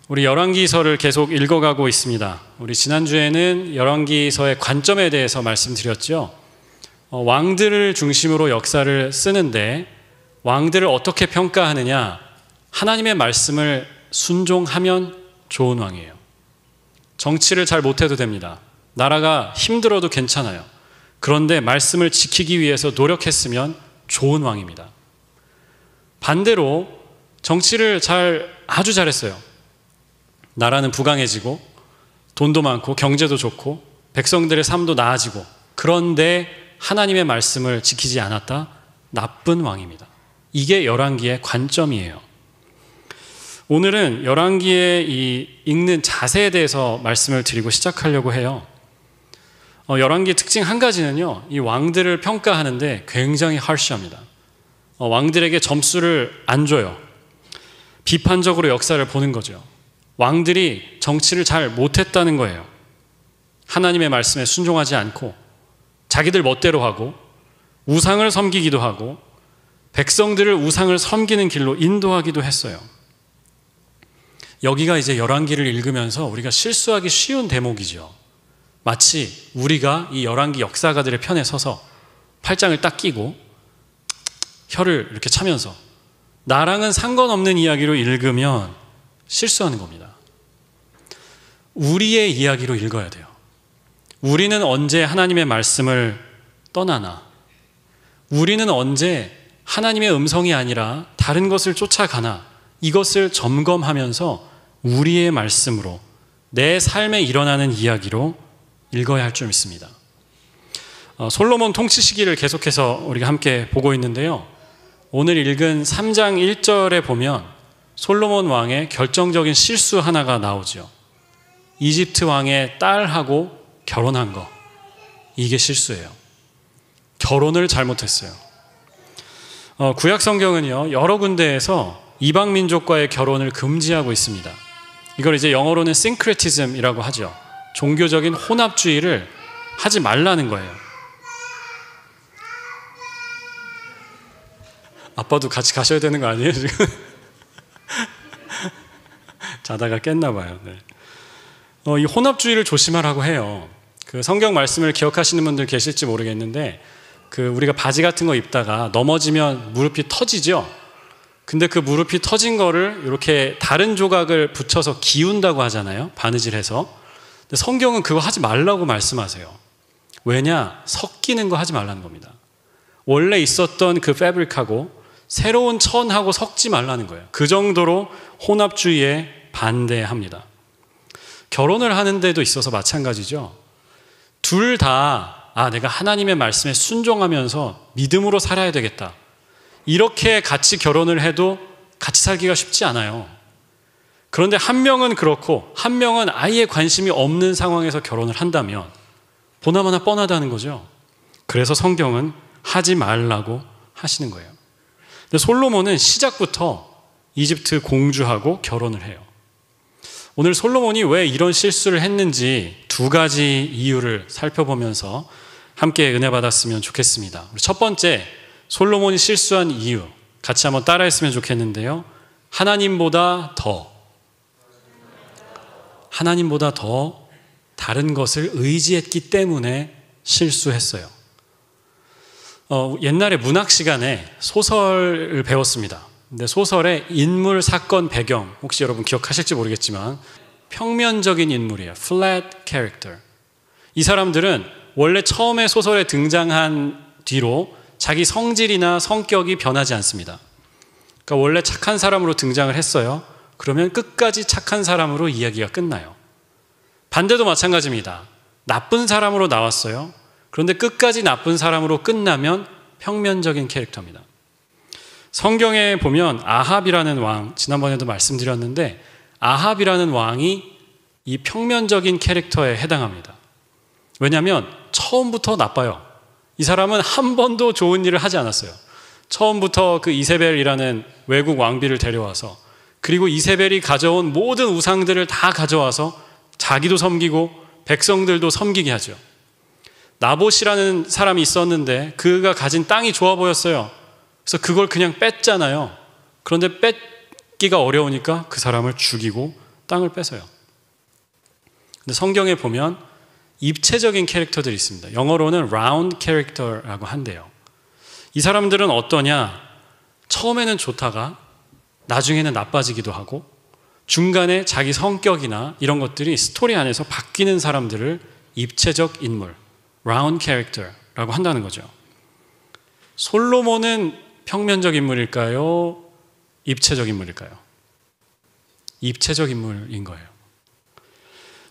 우리 열왕기서를 계속 읽어가고 있습니다. 우리 지난주에는 열왕기서의 관점에 대해서 말씀드렸죠. 왕들을 중심으로 역사를 쓰는데 왕들을 어떻게 평가하느냐? 하나님의 말씀을 순종하면 좋은 왕이에요. 정치를 잘 못해도 됩니다. 나라가 힘들어도 괜찮아요. 그런데 말씀을 지키기 위해서 노력했으면 좋은 왕입니다. 반대로 정치를 아주 잘했어요. 나라는 부강해지고 돈도 많고 경제도 좋고 백성들의 삶도 나아지고, 그런데 하나님의 말씀을 지키지 않았다? 나쁜 왕입니다. 이게 열왕기의 관점이에요. 오늘은 열왕기의 이 읽는 자세에 대해서 말씀을 드리고 시작하려고 해요. 열왕기의 특징 한 가지는요, 이 왕들을 평가하는데 굉장히 harsh합니다. 왕들에게 점수를 안 줘요. 비판적으로 역사를 보는 거죠. 왕들이 정치를 잘 못했다는 거예요. 하나님의 말씀에 순종하지 않고 자기들 멋대로 하고 우상을 섬기기도 하고 백성들을 우상을 섬기는 길로 인도하기도 했어요. 여기가 이제 열왕기를 읽으면서 우리가 실수하기 쉬운 대목이죠. 마치 우리가 이 열왕기 역사가들의 편에 서서 팔짱을 딱 끼고 혀를 이렇게 차면서 나랑은 상관없는 이야기로 읽으면 실수하는 겁니다. 우리의 이야기로 읽어야 돼요. 우리는 언제 하나님의 말씀을 떠나나? 우리는 언제 하나님의 음성이 아니라 다른 것을 쫓아가나? 이것을 점검하면서 우리의 말씀으로 내 삶에 일어나는 이야기로 읽어야 할 줄 믿습니다. 솔로몬 통치 시기를 계속해서 우리가 함께 보고 있는데요. 오늘 읽은 3장 1절에 보면 솔로몬 왕의 결정적인 실수 하나가 나오죠. 이집트 왕의 딸하고 결혼한 거. 이게 실수예요. 결혼을 잘못했어요. 구약 성경은요, 여러 군데에서 이방 민족과의 결혼을 금지하고 있습니다. 이걸 이제 영어로는 syncretism이라고 하죠. 종교적인 혼합주의를 하지 말라는 거예요. 아빠도 같이 가셔야 되는 거 아니에요, 지금? 자다가 깼나 봐요. 네. 이 혼합주의를 조심하라고 해요. 그 성경 말씀을 기억하시는 분들 계실지 모르겠는데, 우리가 바지 같은 거 입다가 넘어지면 무릎이 터지죠? 근데 그 무릎이 터진 거를 이렇게 다른 조각을 붙여서 기운다고 하잖아요. 바느질해서. 근데 성경은 그거 하지 말라고 말씀하세요. 왜냐? 섞이는 거 하지 말라는 겁니다. 원래 있었던 그 패브릭하고 새로운 천하고 섞지 말라는 거예요. 그 정도로 혼합주의에 반대합니다. 결혼을 하는 데도 있어서 마찬가지죠. 둘 다 내가 하나님의 말씀에 순종하면서 믿음으로 살아야 되겠다. 이렇게 같이 결혼을 해도 같이 살기가 쉽지 않아요. 그런데 한 명은 그렇고 한 명은 아예 관심이 없는 상황에서 결혼을 한다면 보나마나 뻔하다는 거죠. 그래서 성경은 하지 말라고 하시는 거예요. 근데 솔로몬은 시작부터 이집트 공주하고 결혼을 해요. 오늘 솔로몬이 왜 이런 실수를 했는지 두 가지 이유를 살펴보면서 함께 은혜 받았으면 좋겠습니다. 첫 번째, 솔로몬이 실수한 이유 같이 한번 따라했으면 좋겠는데요. 하나님보다 더 다른 것을 의지했기 때문에 실수했어요. 옛날에 문학 시간에 소설을 배웠습니다. 근데 소설의 인물, 사건, 배경 혹시 여러분 기억하실지 모르겠지만 평면적인 인물이에요. flat character. 이 사람들은 원래 처음에 소설에 등장한 뒤로 자기 성질이나 성격이 변하지 않습니다. 그러니까 원래 착한 사람으로 등장을 했어요. 그러면 끝까지 착한 사람으로 이야기가 끝나요. 반대도 마찬가지입니다. 나쁜 사람으로 나왔어요. 그런데 끝까지 나쁜 사람으로 끝나면 평면적인 캐릭터입니다. 성경에 보면 아합이라는 왕, 지난번에도 말씀드렸는데 아합이라는 왕이 이 평면적인 캐릭터에 해당합니다. 왜냐하면 처음부터 나빠요. 이 사람은 한 번도 좋은 일을 하지 않았어요. 처음부터 그 이세벨이라는 외국 왕비를 데려와서, 그리고 이세벨이 가져온 모든 우상들을 다 가져와서 자기도 섬기고 백성들도 섬기게 하죠. 나봇이라는 사람이 있었는데 그가 가진 땅이 좋아 보였어요. 그래서 그걸 그냥 뺐잖아요. 그런데 뺏기가 어려우니까 그 사람을 죽이고 땅을 뺏어요. 근데 성경에 보면 입체적인 캐릭터들이 있습니다. 영어로는 round character라고 한대요. 이 사람들은 어떠냐? 처음에는 좋다가 나중에는 나빠지기도 하고 중간에 자기 성격이나 이런 것들이 스토리 안에서 바뀌는 사람들을 입체적 인물, round character라고 한다는 거죠. 솔로몬은 평면적 인물일까요? 입체적 인물일까요? 입체적 인물인 거예요.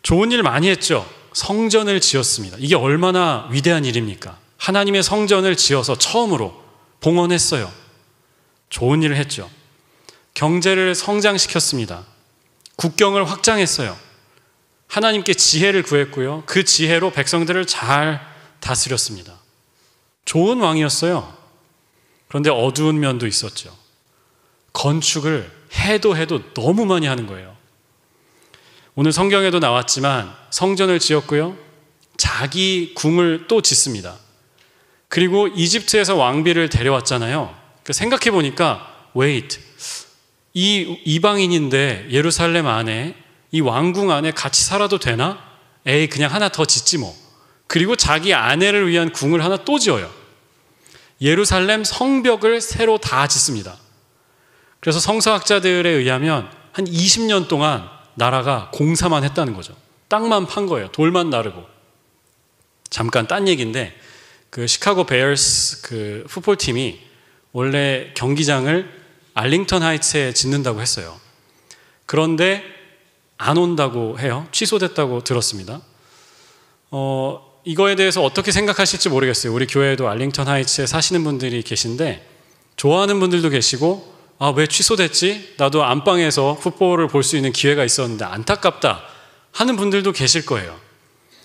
좋은 일 많이 했죠. 성전을 지었습니다. 이게 얼마나 위대한 일입니까? 하나님의 성전을 지어서 처음으로 봉헌했어요. 좋은 일을 했죠. 경제를 성장시켰습니다. 국경을 확장했어요. 하나님께 지혜를 구했고요. 그 지혜로 백성들을 잘 다스렸습니다. 좋은 왕이었어요. 그런데 어두운 면도 있었죠. 건축을 해도 너무 많이 하는 거예요. 오늘 성경에도 나왔지만 성전을 지었고요. 자기 궁을 또 짓습니다. 그리고 이집트에서 왕비를 데려왔잖아요. 생각해 보니까 wait, 이 이방인인데 예루살렘 안에 이 왕궁 안에 같이 살아도 되나? 에이, 그냥 하나 더 짓지 뭐. 그리고 자기 아내를 위한 궁을 하나 또 지어요. 예루살렘 성벽을 새로 다 짓습니다. 그래서 성서학자들에 의하면 한 20년 동안 나라가 공사만 했다는 거죠. 땅만 판 거예요. 돌만 나르고. 잠깐 딴 얘기인데 그 시카고 베어스 그 풋볼팀이 원래 경기장을 알링턴 하이츠에 짓는다고 했어요. 그런데 안 온다고 해요. 취소됐다고 들었습니다. 이거에 대해서 어떻게 생각하실지 모르겠어요. 우리 교회에도 알링턴 하이츠에 사시는 분들이 계신데 좋아하는 분들도 계시고 왜 취소됐지? 나도 안방에서 풋볼을 볼 수 있는 기회가 있었는데 안타깝다 하는 분들도 계실 거예요.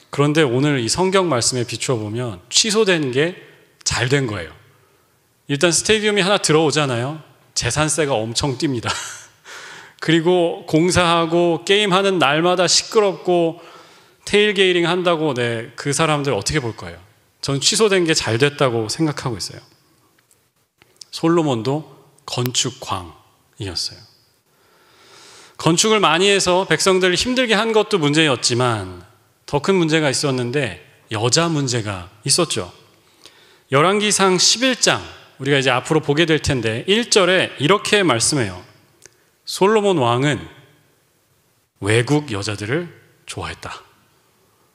그런데 오늘 이 성경 말씀에 비추어 보면 취소된 게 잘 된 거예요. 일단 스테디움이 하나 들어오잖아요. 재산세가 엄청 뜁니다. 그리고 공사하고 게임하는 날마다 시끄럽고 테일게이링 한다고 그 사람들 어떻게 볼 거예요? 저는 취소된 게 잘 됐다고 생각하고 있어요. 솔로몬도 건축광이었어요. 건축을 많이 해서 백성들을 힘들게 한 것도 문제였지만 더 큰 문제가 있었는데 여자 문제가 있었죠. 열왕기상 11장 우리가 이제 앞으로 보게 될 텐데 1절에 이렇게 말씀해요. 솔로몬 왕은 외국 여자들을 좋아했다.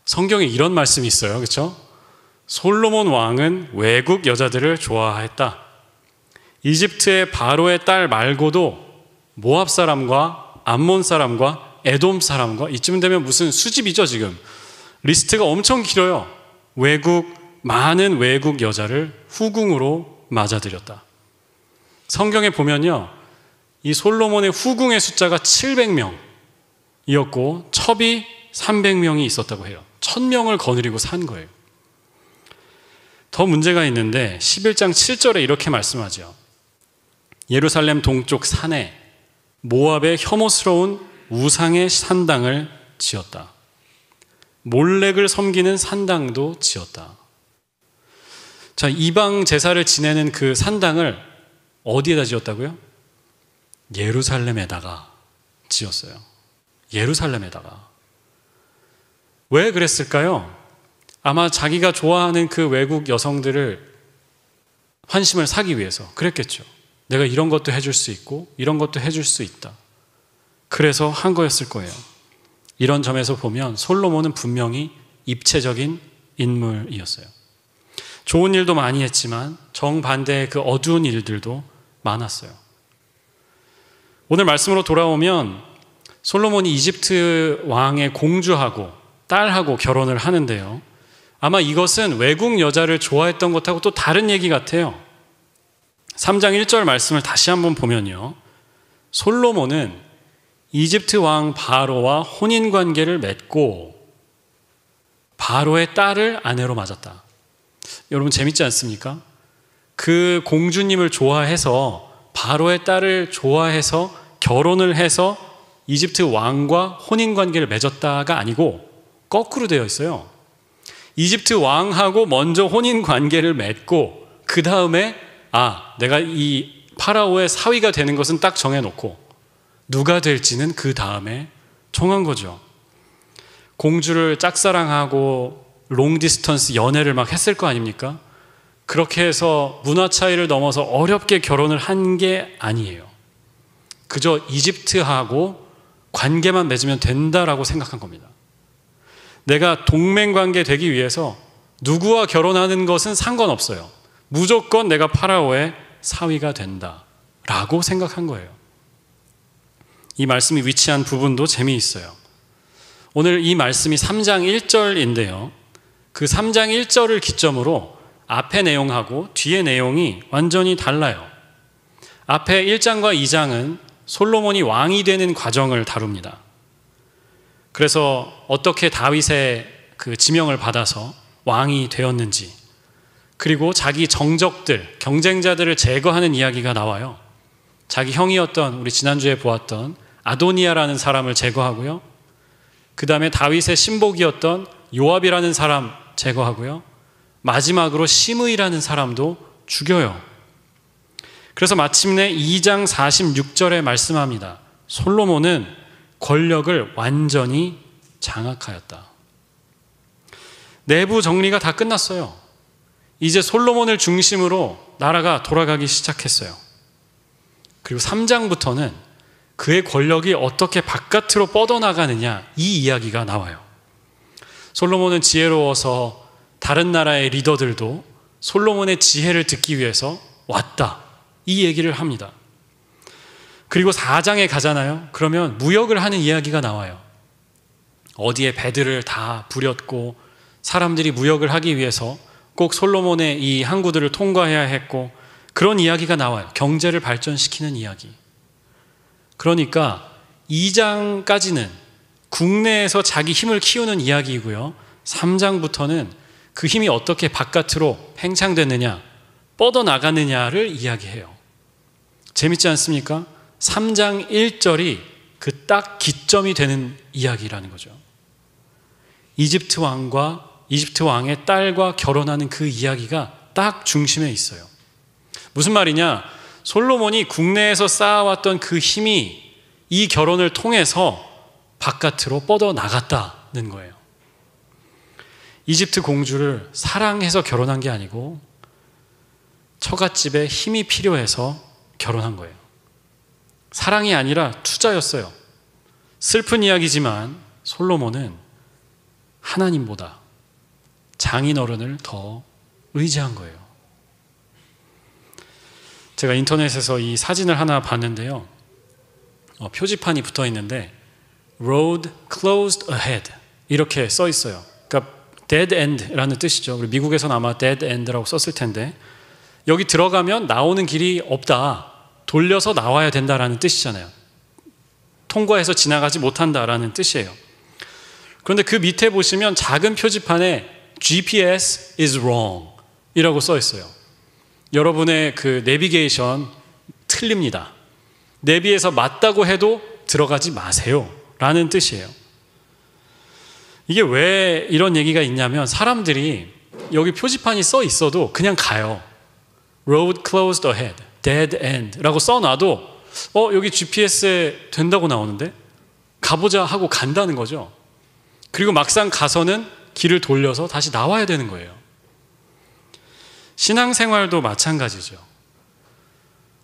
성경에 이런 말씀이 있어요. 그렇죠? 솔로몬 왕은 외국 여자들을 좋아했다. 이집트의 바로의 딸 말고도 모압 사람과 암몬 사람과 에돔 사람과 이쯤 되면 무슨 수집이죠 지금. 리스트가 엄청 길어요. 많은 외국 여자를 후궁으로 맞아들였다. 성경에 보면요. 이 솔로몬의 후궁의 숫자가 700명이었고 첩이 300명이 있었다고 해요. 1000명을 거느리고 산 거예요. 더 문제가 있는데 11장 7절에 이렇게 말씀하죠. 예루살렘 동쪽 산에 모압의 혐오스러운 우상의 산당을 지었다. 몰렉을 섬기는 산당도 지었다. 자, 이방 제사를 지내는 그 산당을 어디에다 지었다고요? 예루살렘에다가 지었어요. 예루살렘에다가. 왜 그랬을까요? 아마 자기가 좋아하는 그 외국 여성들을 환심을 사기 위해서 그랬겠죠. 내가 이런 것도 해줄 수 있고 이런 것도 해줄 수 있다. 그래서 한 거였을 거예요. 이런 점에서 보면 솔로몬은 분명히 입체적인 인물이었어요. 좋은 일도 많이 했지만 정반대의 그 어두운 일들도 많았어요. 오늘 말씀으로 돌아오면 솔로몬이 이집트 왕의 공주하고 딸하고 결혼을 하는데요. 아마 이것은 외국 여자를 좋아했던 것하고 또 다른 얘기 같아요. 3장 1절 말씀을 다시 한번 보면요. 솔로몬은 이집트 왕 바로와 혼인관계를 맺고 바로의 딸을 아내로 맞았다. 여러분 재밌지 않습니까? 그 공주님을 좋아해서 바로의 딸을 좋아해서 결혼을 해서 이집트 왕과 혼인관계를 맺었다가 아니고 거꾸로 되어 있어요. 이집트 왕하고 먼저 혼인관계를 맺고 그 다음에 내가 이 파라오의 사위가 되는 것은 딱 정해놓고 누가 될지는 그 다음에 통한 거죠. 공주를 짝사랑하고 롱 디스턴스 연애를 막 했을 거 아닙니까? 그렇게 해서 문화 차이를 넘어서 어렵게 결혼을 한 게 아니에요. 그저 이집트하고 관계만 맺으면 된다라고 생각한 겁니다. 내가 동맹관계 되기 위해서 누구와 결혼하는 것은 상관없어요. 무조건 내가 파라오의 사위가 된다라고 생각한 거예요. 이 말씀이 위치한 부분도 재미있어요. 오늘 이 말씀이 3장 1절인데요. 그 3장 1절을 기점으로 앞의 내용하고 뒤의 내용이 완전히 달라요. 앞에 1장과 2장은 솔로몬이 왕이 되는 과정을 다룹니다. 그래서 어떻게 다윗의 그 지명을 받아서 왕이 되었는지, 그리고 자기 정적들, 경쟁자들을 제거하는 이야기가 나와요. 자기 형이었던, 우리 지난주에 보았던 아도니아라는 사람을 제거하고요. 그 다음에 다윗의 신복이었던 요압이라는 사람 제거하고요. 마지막으로 시므이라는 사람도 죽여요. 그래서 마침내 2장 46절에 말씀합니다. 솔로몬은 권력을 완전히 장악하였다. 내부 정리가 다 끝났어요. 이제 솔로몬을 중심으로 나라가 돌아가기 시작했어요. 그리고 3장부터는 그의 권력이 어떻게 바깥으로 뻗어나가느냐, 이 이야기가 나와요. 솔로몬은 지혜로워서 다른 나라의 리더들도 솔로몬의 지혜를 듣기 위해서 왔다, 이 얘기를 합니다. 그리고 4장에 가잖아요. 그러면 무역을 하는 이야기가 나와요. 어디에 배들을 다 부렸고 사람들이 무역을 하기 위해서 꼭 솔로몬의 이 항구들을 통과해야 했고, 그런 이야기가 나와요. 경제를 발전시키는 이야기. 그러니까 2장까지는 국내에서 자기 힘을 키우는 이야기이고요. 3장부터는 그 힘이 어떻게 바깥으로 팽창되느냐, 뻗어나가느냐를 이야기해요. 재밌지 않습니까? 3장 1절이 그 딱 기점이 되는 이야기라는 거죠. 이집트 왕의 딸과 결혼하는 그 이야기가 딱 중심에 있어요. 무슨 말이냐? 솔로몬이 국내에서 쌓아왔던 그 힘이 이 결혼을 통해서 바깥으로 뻗어나갔다는 거예요. 이집트 공주를 사랑해서 결혼한 게 아니고 처갓집에 힘이 필요해서 결혼한 거예요. 사랑이 아니라 투자였어요. 슬픈 이야기지만 솔로몬은 하나님보다 장인어른을 더 의지한 거예요. 제가 인터넷에서 이 사진을 하나 봤는데요. 표지판이 붙어 있는데 Road closed ahead 이렇게 써 있어요. 그러니까 dead end라는 뜻이죠. 우리 미국에서는 아마 dead end라고 썼을 텐데, 여기 들어가면 나오는 길이 없다, 돌려서 나와야 된다라는 뜻이잖아요. 통과해서 지나가지 못한다라는 뜻이에요. 그런데 그 밑에 보시면 작은 표지판에 GPS is wrong 이라고 써 있어요. 여러분의 그 내비게이션 틀립니다. 내비에서 맞다고 해도 들어가지 마세요 라는 뜻이에요. 이게 왜 이런 얘기가 있냐면, 사람들이 여기 표지판이 써 있어도 그냥 가요. Road closed ahead, dead end 라고 써놔도 여기 GPS에 된다고 나오는데 가보자 하고 간다는 거죠. 그리고 막상 가서는 길을 돌려서 다시 나와야 되는 거예요. 신앙생활도 마찬가지죠.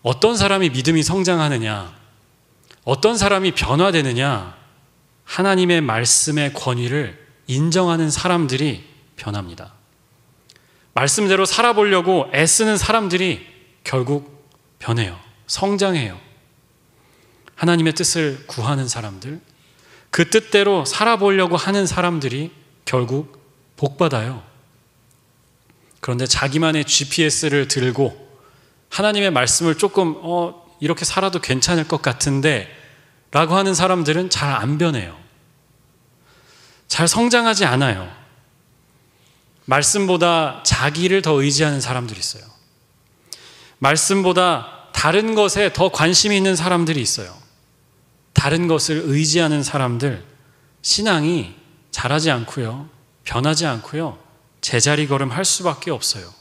어떤 사람이 믿음이 성장하느냐, 어떤 사람이 변화되느냐, 하나님의 말씀의 권위를 인정하는 사람들이 변합니다. 말씀대로 살아보려고 애쓰는 사람들이 결국 변해요. 성장해요. 하나님의 뜻을 구하는 사람들, 그 뜻대로 살아보려고 하는 사람들이 결국 복받아요. 그런데 자기만의 GPS를 들고 하나님의 말씀을 조금 이렇게 살아도 괜찮을 것 같은데 라고 하는 사람들은 잘 안 변해요. 잘 성장하지 않아요. 말씀보다 자기를 더 의지하는 사람들이 있어요. 말씀보다 다른 것에 더 관심이 있는 사람들이 있어요. 다른 것을 의지하는 사람들, 신앙이 자라지 않고요, 변하지 않고요, 제자리 걸음할 수밖에 없어요.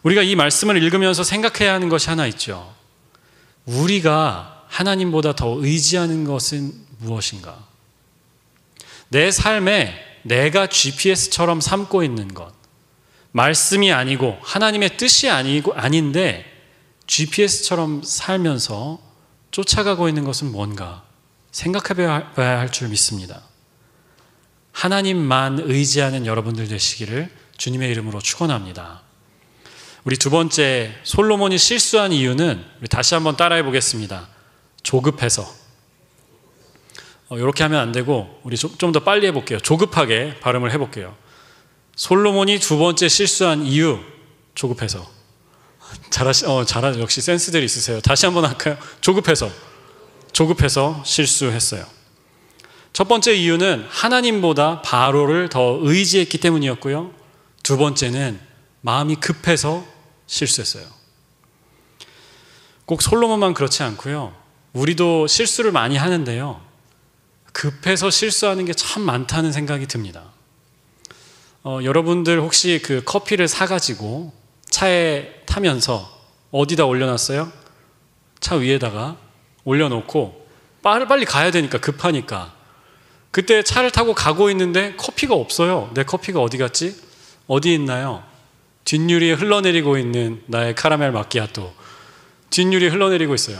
우리가 이 말씀을 읽으면서 생각해야 하는 것이 하나 있죠. 우리가 하나님보다 더 의지하는 것은 무엇인가? 내 삶에 내가 GPS처럼 삼고 있는 것, 말씀이 아니고 하나님의 뜻이 아닌데 GPS처럼 살면서 쫓아가고 있는 것은 뭔가 생각해 봐야 할 줄 믿습니다. 하나님만 의지하는 여러분들 되시기를 주님의 이름으로 축원합니다. 우리 두 번째, 솔로몬이 실수한 이유는 우리 다시 한번 따라해 보겠습니다. 조급해서. 이렇게 하면 안 되고 우리 좀 더 빨리 해볼게요. 조급하게 발음을 해볼게요. 솔로몬이 두 번째 실수한 이유, 조급해서. 잘하죠. 역시 센스들이 있으세요. 다시 한번 할까요? 조급해서 실수했어요. 첫 번째 이유는 하나님보다 바로를 더 의지했기 때문이었고요. 두 번째는 마음이 급해서 실수했어요. 꼭 솔로몬만 그렇지 않고요. 우리도 실수를 많이 하는데요. 급해서 실수하는 게 참 많다는 생각이 듭니다. 여러분들 혹시 그 커피를 사가지고 차에 타면서 어디다 올려놨어요? 차 위에다가 올려놓고 빨리 가야 되니까 급하니까 그때 차를 타고 가고 있는데 커피가 없어요. 내 커피가 어디 갔지? 어디 있나요? 뒷유리에 흘러내리고 있는 나의 카라멜 마키아토, 뒷유리에 흘러내리고 있어요.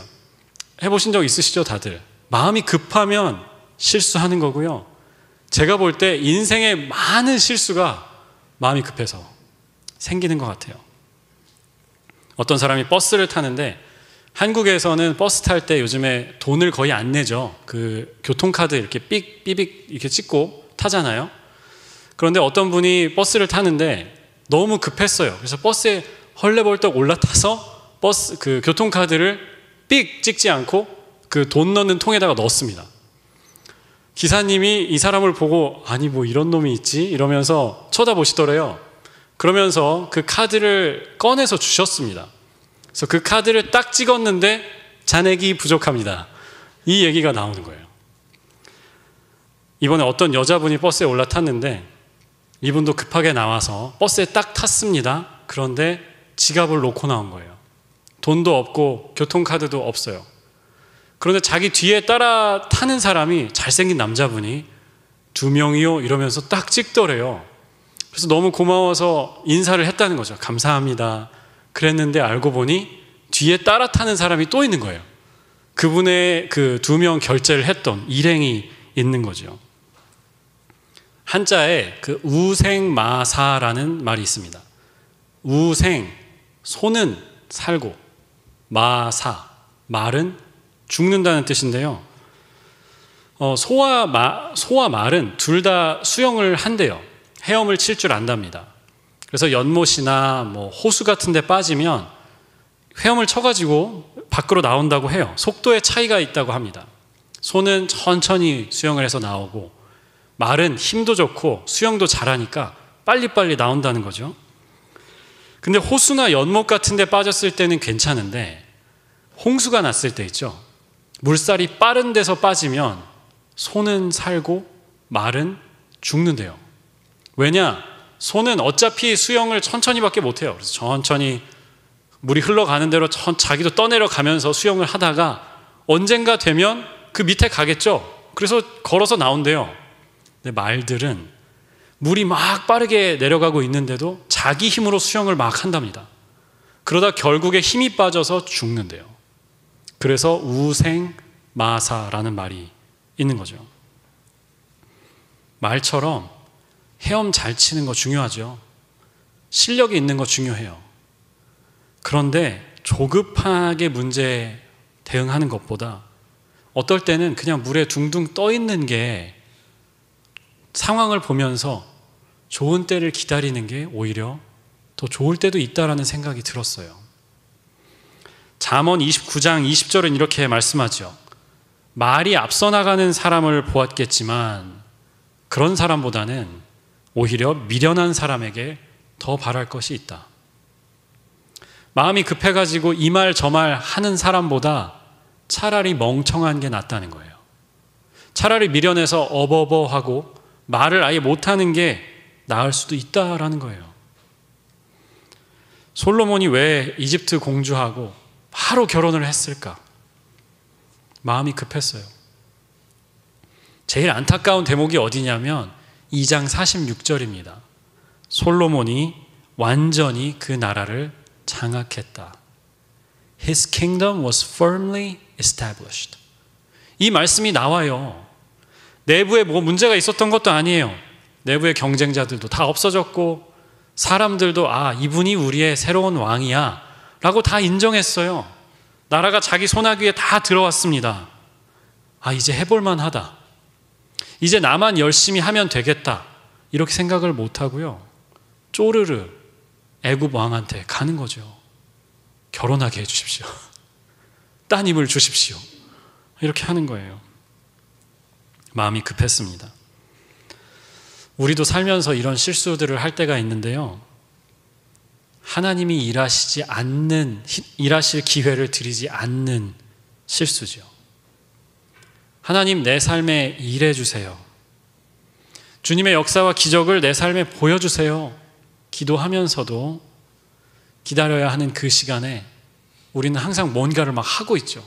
해보신 적 있으시죠 다들? 마음이 급하면 실수하는 거고요. 제가 볼 때 인생의 많은 실수가 마음이 급해서 생기는 것 같아요. 어떤 사람이 버스를 타는데, 한국에서는 버스 탈 때 요즘에 돈을 거의 안 내죠. 그 교통카드 이렇게 삑 이렇게 찍고 타잖아요. 그런데 어떤 분이 버스를 타는데 너무 급했어요. 그래서 버스에 헐레벌떡 올라타서 그 교통카드를 삑 찍지 않고 그 돈 넣는 통에다가 넣었습니다. 기사님이 이 사람을 보고 아니 뭐 이런 놈이 있지? 이러면서 쳐다보시더래요. 그러면서 그 카드를 꺼내서 주셨습니다. 그래서 그 카드를 딱 찍었는데 잔액이 부족합니다. 이 얘기가 나오는 거예요. 이번에 어떤 여자분이 버스에 올라탔는데 이분도 급하게 나와서 버스에 딱 탔습니다. 그런데 지갑을 놓고 나온 거예요. 돈도 없고 교통카드도 없어요. 그런데 자기 뒤에 따라 타는 사람이 잘생긴 남자분이 두 명이요 이러면서 딱 찍더래요. 그래서 너무 고마워서 인사를 했다는 거죠. 감사합니다. 그랬는데 알고 보니 뒤에 따라 타는 사람이 또 있는 거예요. 그분의 그 두 명 결제를 했던 일행이 있는 거죠. 한자에 그 우생마사라는 말이 있습니다. 우생, 소는 살고, 마사, 말은 죽는다는 뜻인데요. 소와 말은 둘 다 수영을 한대요. 헤엄을 칠 줄 안답니다. 그래서 연못이나 뭐 호수 같은 데 빠지면 헤엄을 쳐가지고 밖으로 나온다고 해요. 속도의 차이가 있다고 합니다. 소는 천천히 수영을 해서 나오고 말은 힘도 좋고 수영도 잘하니까 빨리빨리 나온다는 거죠. 근데 호수나 연못 같은 데 빠졌을 때는 괜찮은데 홍수가 났을 때 있죠. 물살이 빠른 데서 빠지면 소는 살고 말은 죽는데요. 왜냐? 소는 어차피 수영을 천천히밖에 못해요. 그래서 천천히 물이 흘러가는 대로 자기도 떠내려가면서 수영을 하다가 언젠가 되면 그 밑에 가겠죠. 그래서 걸어서 나온대요. 근데 말들은 물이 막 빠르게 내려가고 있는데도 자기 힘으로 수영을 막 한답니다. 그러다 결국에 힘이 빠져서 죽는데요. 그래서 우생마사라는 말이 있는 거죠. 말처럼 헤엄 잘 치는 거 중요하죠. 실력이 있는 거 중요해요. 그런데 조급하게 문제에 대응하는 것보다 어떨 때는 그냥 물에 둥둥 떠 있는 게 상황을 보면서 좋은 때를 기다리는 게 오히려 더 좋을 때도 있다라는 생각이 들었어요. 잠언 29장 20절은 이렇게 말씀하죠. 말이 앞서 나가는 사람을 보았겠지만 그런 사람보다는 오히려 미련한 사람에게 더 바랄 것이 있다. 마음이 급해가지고 이 말 저 말 하는 사람보다 차라리 멍청한 게 낫다는 거예요. 차라리 미련해서 어버버하고 말을 아예 못하는 게 나을 수도 있다라는 거예요. 솔로몬이 왜 이집트 공주하고 바로 결혼을 했을까? 마음이 급했어요. 제일 안타까운 대목이 어디냐면 2장 46절입니다. 솔로몬이 완전히 그 나라를 장악했다. His kingdom was firmly established. 이 말씀이 나와요. 내부에 뭐 문제가 있었던 것도 아니에요. 내부의 경쟁자들도 다 없어졌고 사람들도 이분이 우리의 새로운 왕이야 라고 다 인정했어요. 나라가 자기 손아귀에 다 들어왔습니다. 이제 해볼만 하다. 이제 나만 열심히 하면 되겠다. 이렇게 생각을 못하고요. 쪼르르 애굽 왕한테 가는 거죠. 결혼하게 해주십시오. 따님을 주십시오. 이렇게 하는 거예요. 마음이 급했습니다. 우리도 살면서 이런 실수들을 할 때가 있는데요. 하나님이 일하실 기회를 드리지 않는 실수죠. 하나님, 내 삶에 일해 주세요. 주님의 역사와 기적을 내 삶에 보여주세요. 기도하면서도 기다려야 하는 그 시간에 우리는 항상 뭔가를 막 하고 있죠.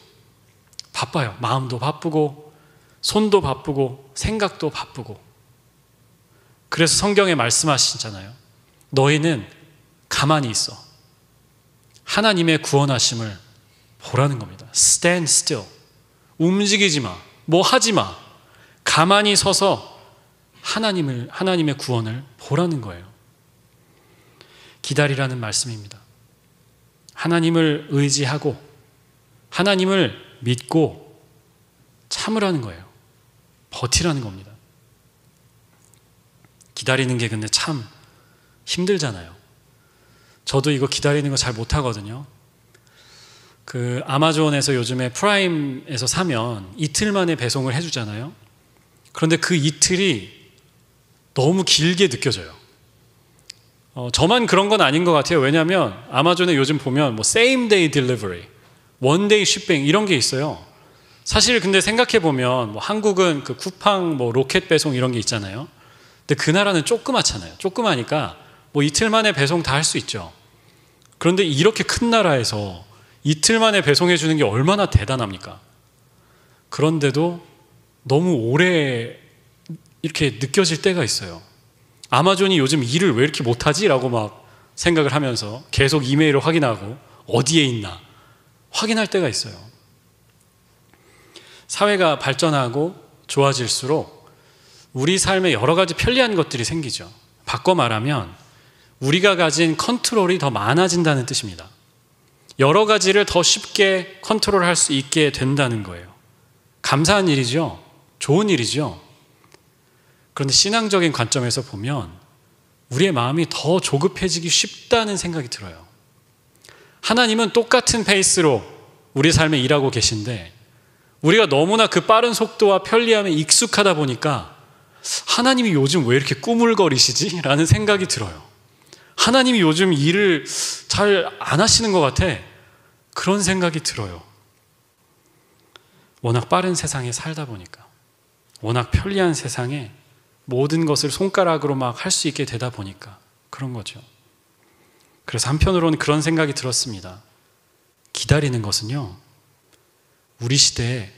바빠요. 마음도 바쁘고 손도 바쁘고 생각도 바쁘고. 그래서 성경에 말씀하시잖아요. 너희는 가만히 있어. 하나님의 구원하심을 보라는 겁니다. Stand still. 움직이지 마. 뭐 하지 마. 가만히 서서 하나님의 구원을 보라는 거예요. 기다리라는 말씀입니다. 하나님을 의지하고 하나님을 믿고 참으라는 거예요. 버티라는 겁니다. 기다리는 게 근데 참 힘들잖아요. 저도 이거 기다리는 거 잘 못하거든요. 그 아마존에서 요즘에 프라임에서 사면 이틀 만에 배송을 해주잖아요. 그런데 그 이틀이 너무 길게 느껴져요. 저만 그런 건 아닌 것 같아요. 왜냐하면 아마존에 요즘 보면 뭐 same day delivery, one day shipping 이런 게 있어요. 사실 근데 생각해 보면 뭐 한국은 그 쿠팡 뭐 로켓 배송 이런 게 있잖아요. 근데 그 나라는 조그맣잖아요. 조그마니까 뭐 이틀 만에 배송 다 할 수 있죠. 그런데 이렇게 큰 나라에서 이틀 만에 배송해 주는 게 얼마나 대단합니까? 그런데도 너무 오래 이렇게 느껴질 때가 있어요. 아마존이 요즘 일을 왜 이렇게 못하지? 라고 막 생각을 하면서 계속 이메일을 확인하고 어디에 있나 확인할 때가 있어요. 사회가 발전하고 좋아질수록 우리 삶에 여러 가지 편리한 것들이 생기죠. 바꿔 말하면 우리가 가진 컨트롤이 더 많아진다는 뜻입니다. 여러 가지를 더 쉽게 컨트롤할 수 있게 된다는 거예요. 감사한 일이죠. 좋은 일이죠. 그런데 신앙적인 관점에서 보면 우리의 마음이 더 조급해지기 쉽다는 생각이 들어요. 하나님은 똑같은 페이스로 우리 삶에 일하고 계신데 우리가 너무나 그 빠른 속도와 편리함에 익숙하다 보니까 하나님이 요즘 왜 이렇게 꾸물거리시지? 라는 생각이 들어요. 하나님이 요즘 일을 잘 안 하시는 것 같아. 그런 생각이 들어요. 워낙 빠른 세상에 살다 보니까, 워낙 편리한 세상에 모든 것을 손가락으로 막 할 수 있게 되다 보니까 그런 거죠. 그래서 한편으로는 그런 생각이 들었습니다. 기다리는 것은요, 우리 시대에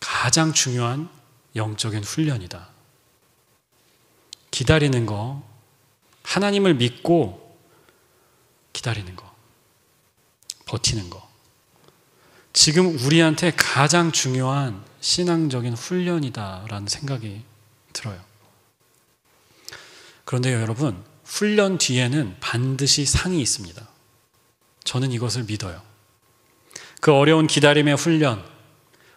가장 중요한 영적인 훈련이다. 기다리는 거, 하나님을 믿고 기다리는 거, 버티는 거. 지금 우리한테 가장 중요한 신앙적인 훈련이다라는 생각이 들어요. 그런데요, 여러분, 훈련 뒤에는 반드시 상이 있습니다. 저는 이것을 믿어요. 그 어려운 기다림의 훈련,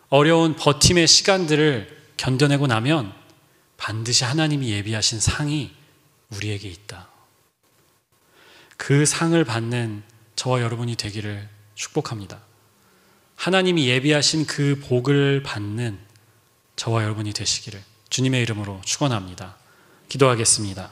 어려운 버팀의 시간들을 견뎌내고 나면 반드시 하나님이 예비하신 상이 우리에게 있다. 그 상을 받는 저와 여러분이 되기를 축복합니다. 하나님이 예비하신 그 복을 받는 저와 여러분이 되시기를 주님의 이름으로 축원합니다. 기도하겠습니다.